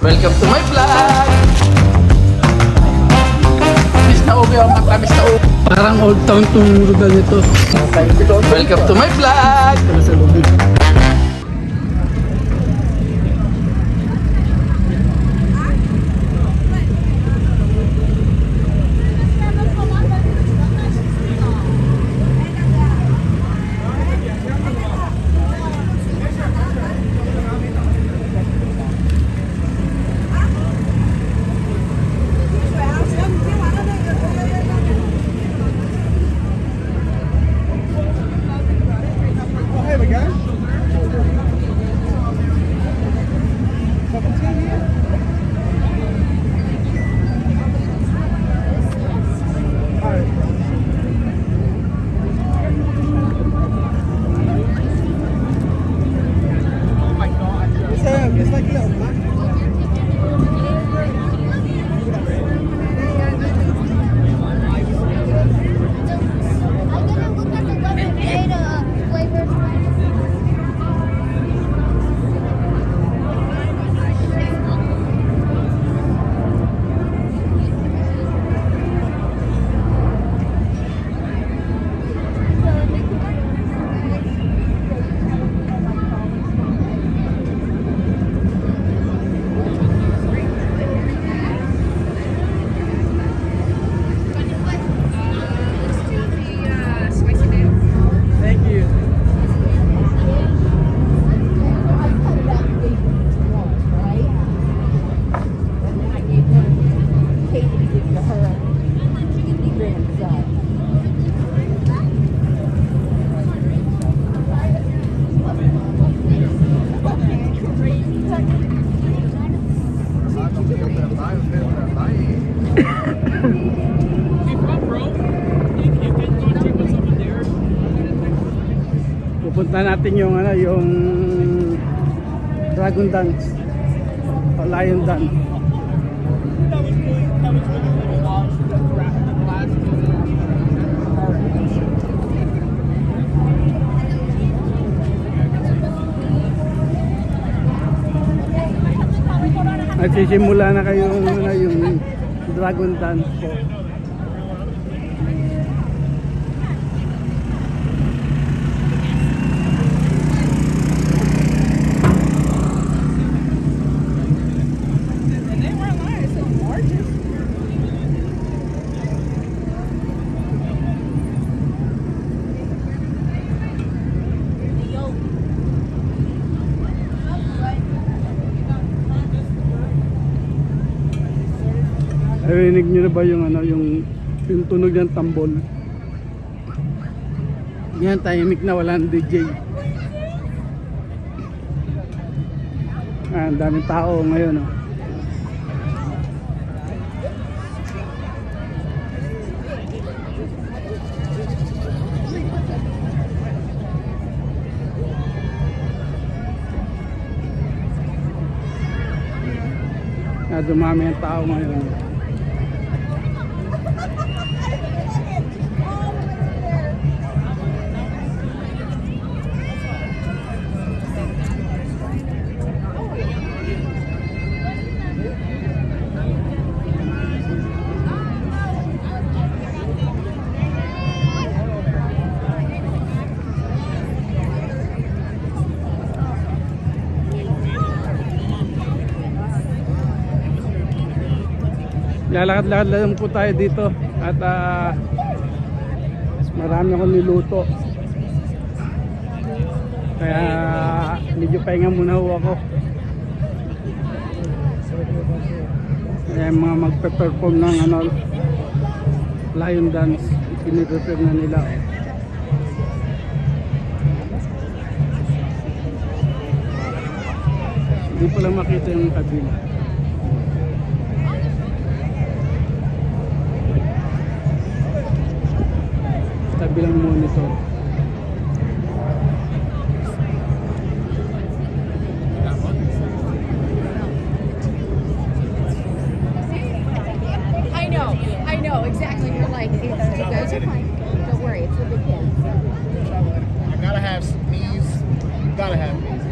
Welcome to my vlog! Miss na ubi ang mata, miss na ubi. Parang old town tong lugar nito. Welcome to my vlog! Sa lubid. Pupunta natin yung yung Dragon Dance o Lion Dance. Nagsisimula na kayo yung Dragon Dance po. Narinig nyo na ba yung yung tunog ng tambol? Yan, tahimik na, walang DJ. Ang daming tao ngayon, oh. Dumami ang tao ngayon. Lalakad-lakad lang po tayo dito at marami akong niluto, kaya medyo pahinga muna ho ako. Kaya mga magpe-perform ng Lion Dance, piniprepare na nila. Hindi po lang makita yung kabila. Bilang monitor. I know exactly. You're like, those are fine. Don't worry, it's the big kids. I gotta have these. Gotta have these.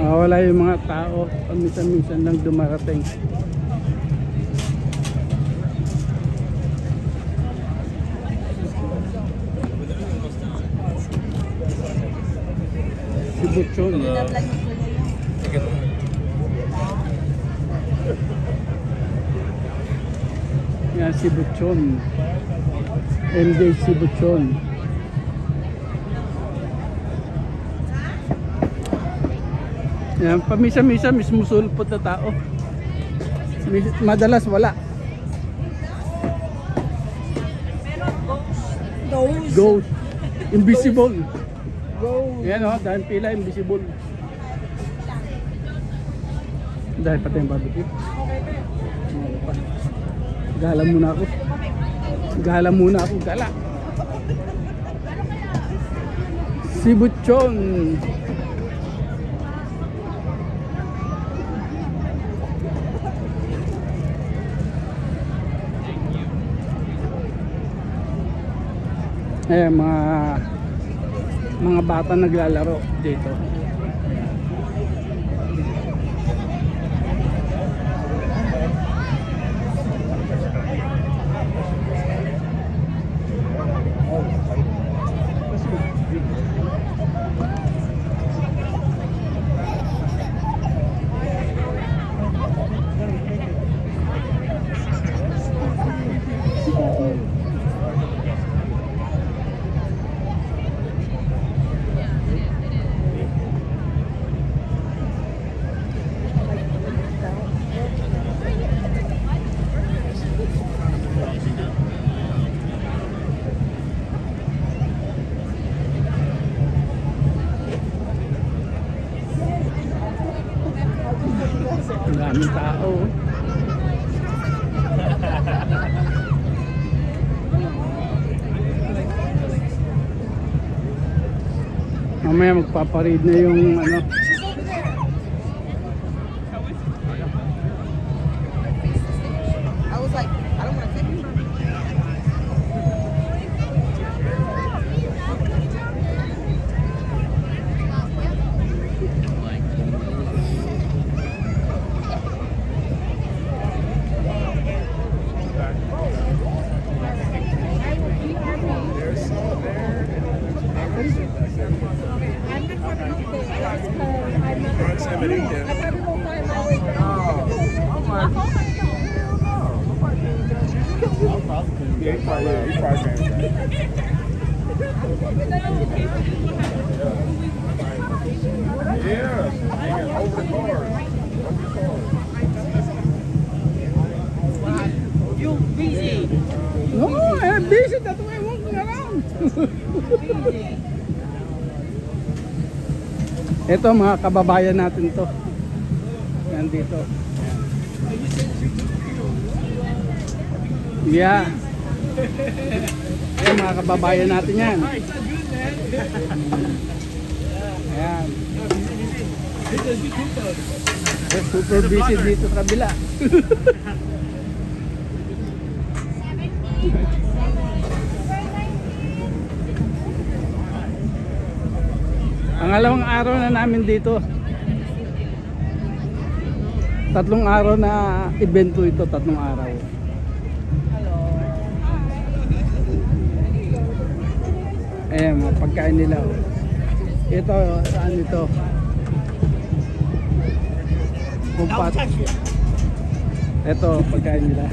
Wala yung mga tao, minsan-minsan lang dumarating. Si Butchon. Yan si Butchon. MJ si Butchon. Yan, pamisa-misa mismo sulpot na tao. Madalas wala. Ghost. Invisible. Yan o, dahil pila invisible. Dahil pati yung barbecue. Gala muna ako. Gala. Si Butchon. Ayan, mga bata naglalaro dito. Ang daming tao. Mamaya magpaparead na yung ano. I was like, I don't want to take it. No, I'm busy. That's why I'm walking around. Ito mga kababayan natin to. Nandito. Yeah. Ayan mga kababayan natin yan. Ayan. Super busy dito sa kabila. Pangalawang araw na namin dito. 3 araw na evento ito, 3 araw. Ayan, mga pagkain nila. Ito, saan ito? Kumpat. Ito, pagkain nila.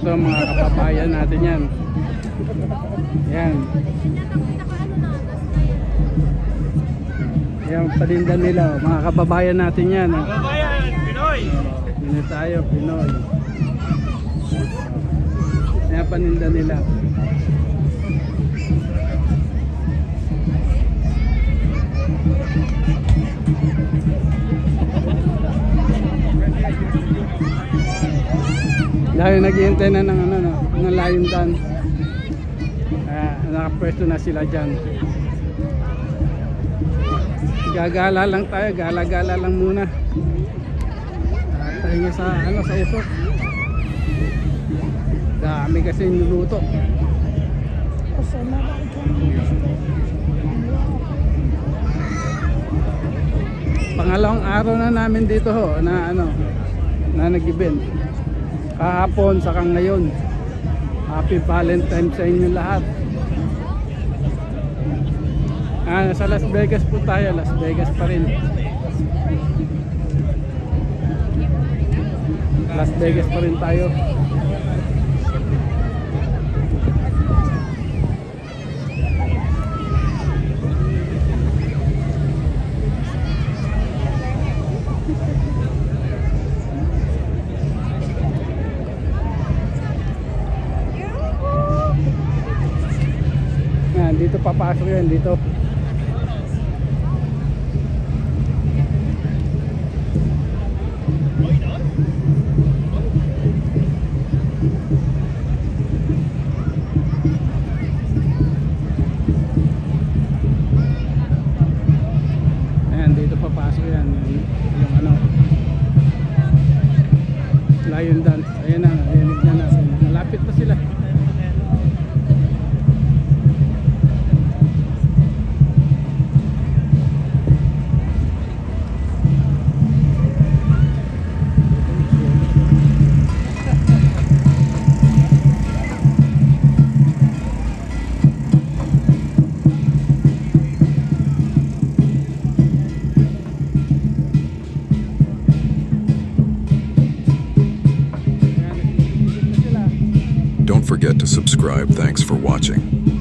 Ito mga kababayan natin yan. Yan. Yan paninda nila. Mga kababayan natin yan. Kabayan, Pinoy! Yan tayo, Pinoy. Yan paninda nila. Dahil naghihintay na ng ano no, ng Lion Dan. Nakapwesto na sila diyan. Gagala lang tayo, gala-gala lang muna. Tayo sa ano sa usok. Dami kasi niluto. Pangalawang araw na namin dito ho na ano na nag-event. Kahapon saka ngayon. Happy Valentine's sa inyo lahat. Sa Las Vegas po tayo, Las Vegas pa rin. Las Vegas pa rin tayo. Dito papasok yan dito. Ayan, dito papasok yan yung ano Lion Dance. Ayan na, narinig na natin. Malapit na sila. Don't forget to subscribe. Thanks for watching.